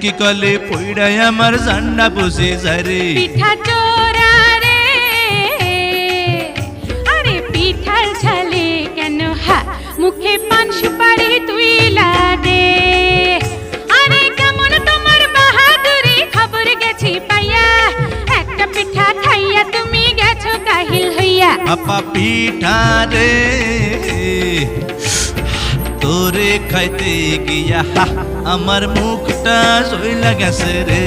কি কলে পইড়াই আমার জান্ডা পুষে যায় রে। পিঠা চোরা রে, আরে পিঠার ছালে কেন হা মুখে পান সুপারি তুই দে। আরে কেমন তোমার বাহাদুরি খবর গেছি পাইয়া, একটা পিঠা খাইয়া তুমি গেছো কাহিল হইয়া। আপা পিঠা রে তোরে খাইতে গিয়া আমার মুখটা সইলা গেছে রে।